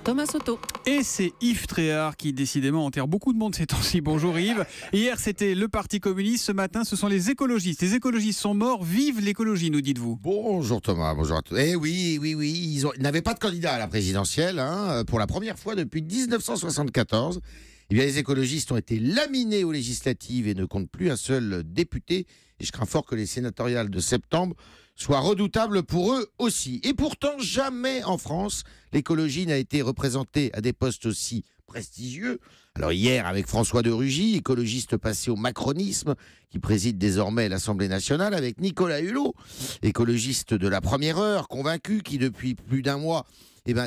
Thomas Soto. Et c'est Yves Tréhard qui décidément enterre beaucoup de monde ces temps-ci. Bonjour Yves. Hier c'était le Parti communiste, ce matin ce sont les écologistes. Les écologistes sont morts, vive l'écologie, nous dites-vous. Bonjour Thomas, bonjour à tous. Eh oui, ils n'avaient pas de candidat à la présidentielle, pour la première fois depuis 1974. Eh bien, les écologistes ont été laminés aux législatives et ne comptent plus un seul député. Et je crains fort que les sénatoriales de septembre soient redoutables pour eux aussi. Et pourtant, jamais en France, l'écologie n'a été représentée à des postes aussi prestigieux. Alors hier, avec François de Rugy, écologiste passé au macronisme, qui préside désormais l'Assemblée nationale, avec Nicolas Hulot, écologiste de la première heure, convaincu, qui depuis plus d'un mois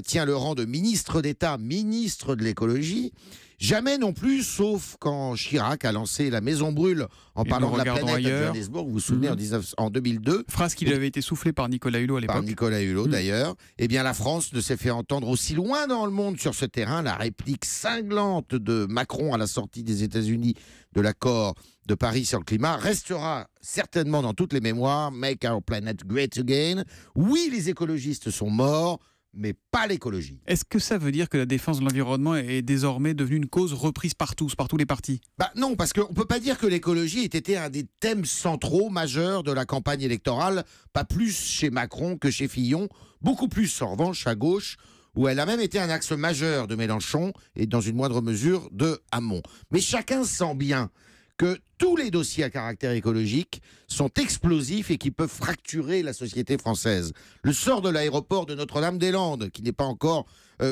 tient le rang de ministre d'État, ministre de l'écologie. Jamais non plus, sauf quand Chirac a lancé la Maison Brûle en parlant de la planète à Johannesburg, vous vous souvenez, en 2002. Phrase qui lui avait été soufflée par Nicolas Hulot à l'époque. Par Nicolas Hulot d'ailleurs. Eh bien la France ne s'est fait entendre aussi loin dans le monde sur ce terrain. La réplique cinglante de Macron à la sortie des États-Unis de l'accord de Paris sur le climat restera certainement dans toutes les mémoires. Make our planet great again. Oui, les écologistes sont morts, mais pas l'écologie. Est-ce que ça veut dire que la défense de l'environnement est désormais devenue une cause reprise par tous les partis ? Non, parce qu'on ne peut pas dire que l'écologie ait été un des thèmes centraux majeurs de la campagne électorale, pas plus chez Macron que chez Fillon, beaucoup plus en revanche à gauche, où elle a même été un axe majeur de Mélenchon et dans une moindre mesure de Hamon. Mais chacun sent bien que tous les dossiers à caractère écologique sont explosifs et qui peuvent fracturer la société française. Le sort de l'aéroport de Notre-Dame-des-Landes, qui n'est pas encore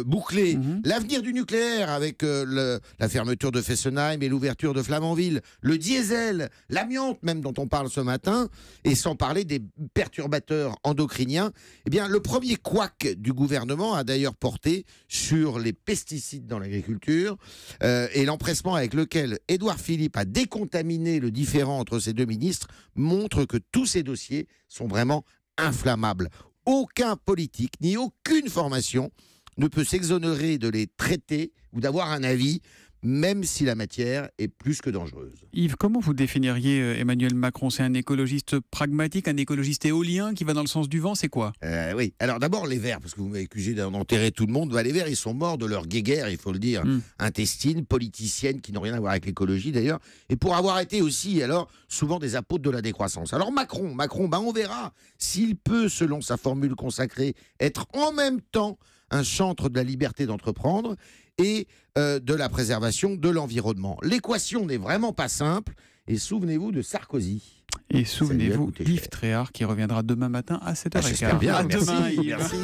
bouclé. L'avenir du nucléaire avec la fermeture de Fessenheim et l'ouverture de Flamanville. Le diesel, l'amiante même dont on parle ce matin, et sans parler des perturbateurs endocriniens. Eh bien, le premier couac du gouvernement a d'ailleurs porté sur les pesticides dans l'agriculture et l'empressement avec lequel Édouard Philippe a décontaminé le différend entre ces deux ministres montre que tous ces dossiers sont vraiment inflammables. Aucun politique ni aucune formation ne peut s'exonérer de les traiter ou d'avoir un avis, même si la matière est plus que dangereuse. Yves, comment vous définiriez Emmanuel Macron ? C'est un écologiste pragmatique, un écologiste éolien qui va dans le sens du vent, c'est quoi ? Oui, alors d'abord les Verts, parce que vous m'avez accusé d'enterrer tout le monde. Les Verts, ils sont morts de leur guéguerre, il faut le dire, intestine, politicienne, qui n'ont rien à voir avec l'écologie d'ailleurs, et pour avoir été aussi, alors, souvent des apôtres de la décroissance. Alors Macron, on verra s'il peut, selon sa formule consacrée, être en même temps un chantre de la liberté d'entreprendre et de la préservation de l'environnement. L'équation n'est vraiment pas simple, et souvenez-vous de Sarkozy. Et souvenez-vous d'Yves Tréhard qui reviendra demain matin à 7h15. J'espère bien, à merci, demain, Yves. Merci.